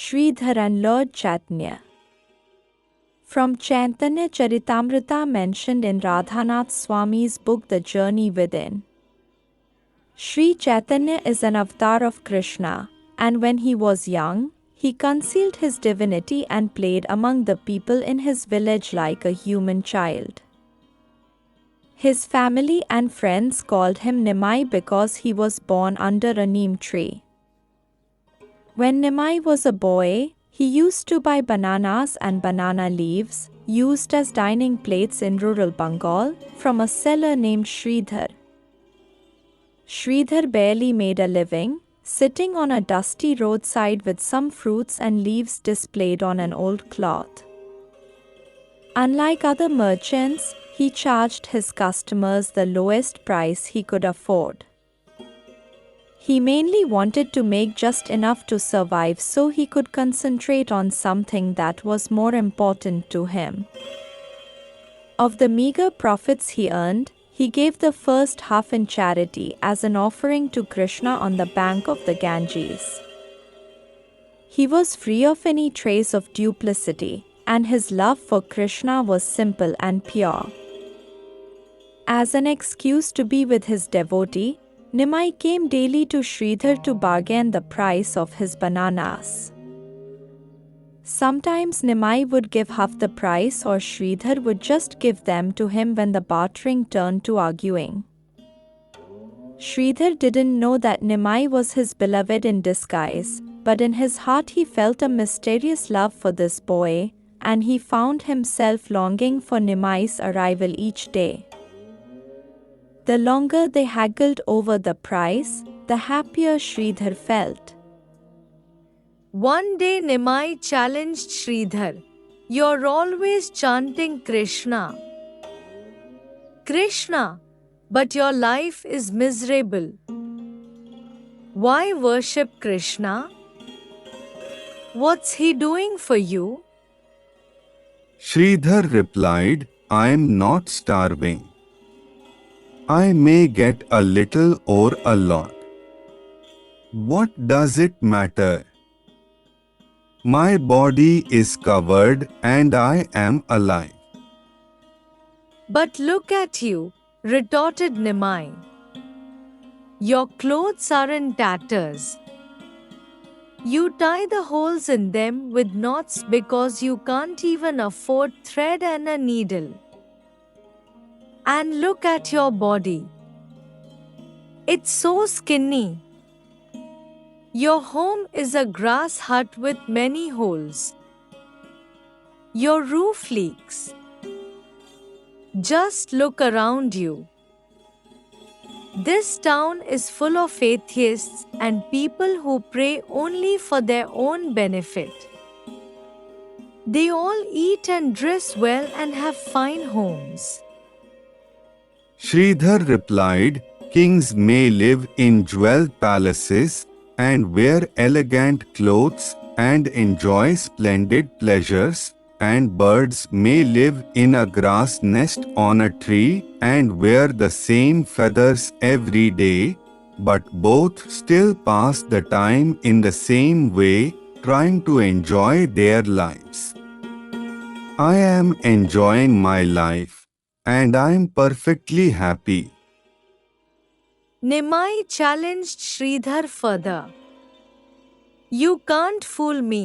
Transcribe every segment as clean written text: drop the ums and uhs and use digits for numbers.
Shridhar and Lord Chaitanya. From Chaitanya Charitamrita mentioned in Radhanath Swami's book The Journey Within. Sri Chaitanya is an avatar of Krishna, and when he was young, he concealed his divinity and played among the people in his village like a human child. His family and friends called him Nimai because he was born under a neem tree. When Nimai was a boy, he used to buy bananas and banana leaves, used as dining plates in rural Bengal, from a seller named Shridhar. Shridhar barely made a living, sitting on a dusty roadside with some fruits and leaves displayed on an old cloth. Unlike other merchants, he charged his customers the lowest price he could afford. He mainly wanted to make just enough to survive so he could concentrate on something that was more important to him. Of the meager profits he earned, he gave the first half in charity as an offering to Krishna on the bank of the Ganges. He was free of any trace of duplicity, and his love for Krishna was simple and pure. As an excuse to be with his devotee, Nimai came daily to Shridhar to bargain the price of his bananas. Sometimes Nimai would give half the price or Shridhar would just give them to him when the bartering turned to arguing. Shridhar didn't know that Nimai was his beloved in disguise, but in his heart he felt a mysterious love for this boy, and he found himself longing for Nimai's arrival each day. The longer they haggled over the price, the happier Shridhar felt. One day Nimai challenged Shridhar, "You're always chanting Krishna. Krishna, but your life is miserable. Why worship Krishna? What's he doing for you?" Shridhar replied, "I am not starving. I may get a little or a lot. What does it matter? My body is covered and I am alive." "But look at you," retorted Nimai. "Your clothes are in tatters. You tie the holes in them with knots because you can't even afford thread and a needle. And look at your body. It's so skinny. Your home is a grass hut with many holes. Your roof leaks. Just look around you. This town is full of atheists and people who pray only for their own benefit. They all eat and dress well and have fine homes." Shridhar replied, "Kings may live in jeweled palaces and wear elegant clothes and enjoy splendid pleasures, and birds may live in a grass nest on a tree and wear the same feathers every day, but both still pass the time in the same way, trying to enjoy their lives. I am enjoying my life, and I am perfectly happy." Nimai challenged Shridhar further. "You can't fool me.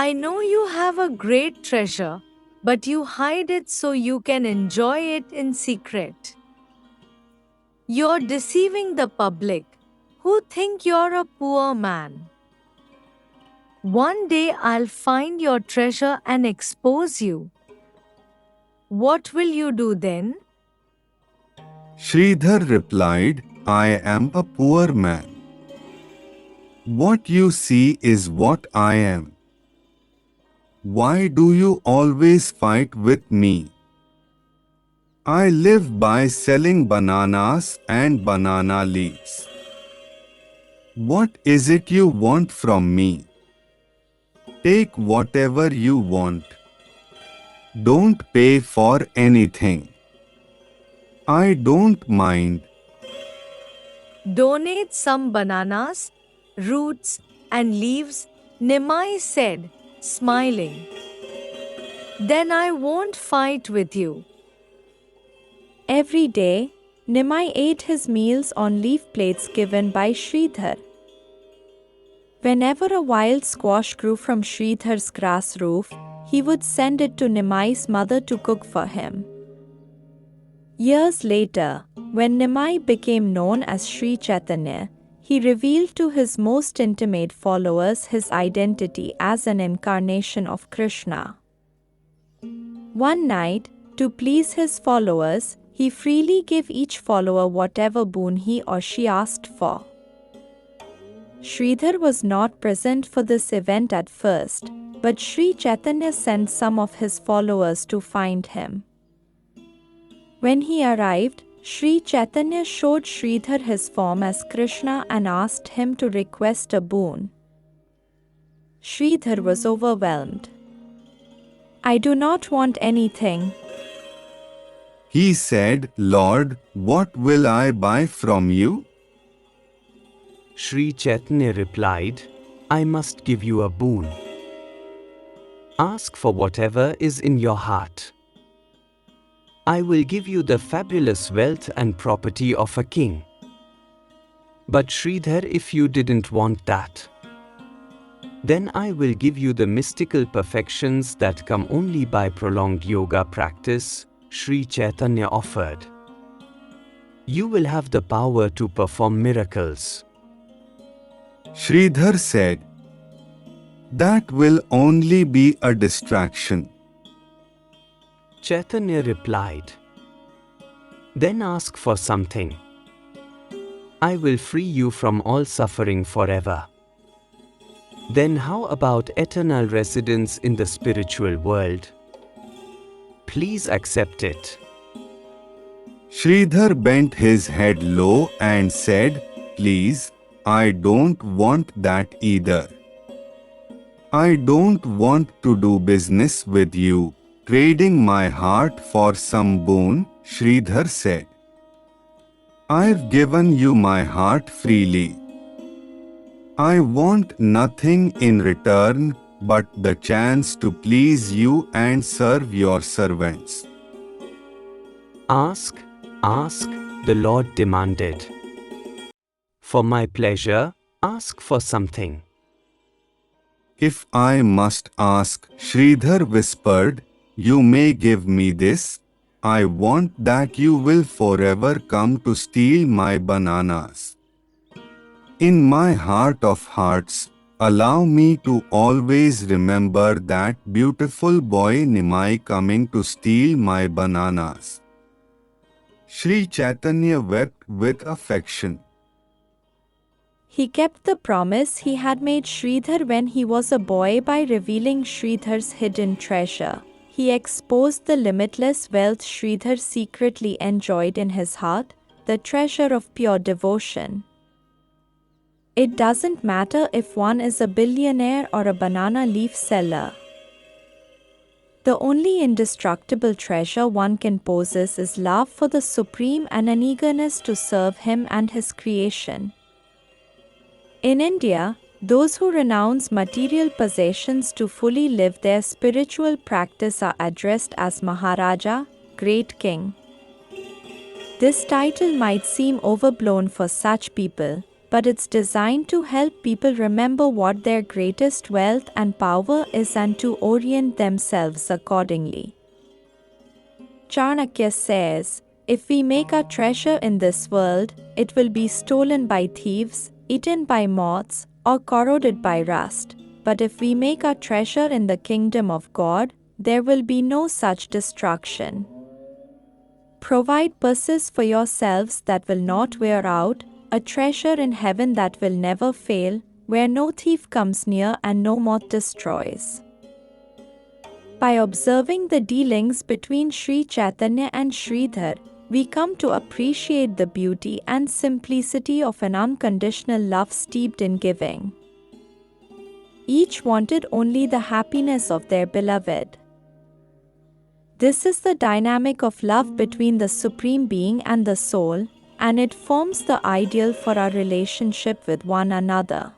I know you have a great treasure, but you hide it so you can enjoy it in secret. You're deceiving the public, who think you're a poor man. One day I'll find your treasure and expose you. What will you do then?" Shridhar replied, "I am a poor man. What you see is what I am. Why do you always fight with me? I live by selling bananas and banana leaves. What is it you want from me? Take whatever you want. Don't pay for anything. I don't mind. Donate some bananas, roots, and leaves Nimai said, smiling. Then I won't fight with you. Every day, Nimai ate his meals on leaf plates given by Shridhar. Whenever a wild squash grew from Shridhar's grass roof, he would send it to Nimai's mother to cook for him. Years later, when Nimai became known as Sri Chaitanya, he revealed to his most intimate followers his identity as an incarnation of Krishna. One night, to please his followers, he freely gave each follower whatever boon he or she asked for. Shridhar was not present for this event at first, but Sri Chaitanya sent some of his followers to find him. When he arrived, Sri Chaitanya showed Shridhar his form as Krishna and asked him to request a boon. Shridhar was overwhelmed. "I do not want anything." He said, Lord, what will I buy from you? Sri Chaitanya replied, I must give you a boon. Ask for whatever is in your heart. I will give you the fabulous wealth and property of a king. But Shridhar, if you didn't want that, then I will give you the mystical perfections that come only by prolonged yoga practice, Sri Chaitanya offered. You will have the power to perform miracles. Shridhar said, that will only be a distraction. Chaitanya replied, then ask for something. I will free you from all suffering forever. Then how about eternal residence in the spiritual world? Please accept it. Shridhar bent his head low and said, please, I don't want that either. I don't want to do business with you, trading my heart for some boon, Shridhar said. I've given you my heart freely. I want nothing in return but the chance to please you and serve your servants. Ask, ask, the Lord demanded. For my pleasure, ask for something. If I must ask, Shridhar whispered, you may give me this. I want that you will forever come to steal my bananas. In my heart of hearts, allow me to always remember that beautiful boy Nimai coming to steal my bananas. Sri Chaitanya wept with affection. He kept the promise he had made Shridhar when he was a boy by revealing Shridhar's hidden treasure. He exposed the limitless wealth Shridhar secretly enjoyed in his heart, the treasure of pure devotion. It doesn't matter if one is a billionaire or a banana leaf seller. The only indestructible treasure one can possess is love for the Supreme and an eagerness to serve Him and His creation. In India, those who renounce material possessions to fully live their spiritual practice are addressed as Maharaja, Great King. This title might seem overblown for such people, but it's designed to help people remember what their greatest wealth and power is and to orient themselves accordingly. Chanakya says, if we make our treasure in this world, it will be stolen by thieves, eaten by moths, or corroded by rust. But if we make our treasure in the kingdom of God, there will be no such destruction. Provide purses for yourselves that will not wear out, a treasure in heaven that will never fail, where no thief comes near and no moth destroys. By observing the dealings between Sri Chaitanya and Shridhar, we come to appreciate the beauty and simplicity of an unconditional love steeped in giving. Each wanted only the happiness of their beloved. This is the dynamic of love between the Supreme Being and the soul, and it forms the ideal for our relationship with one another.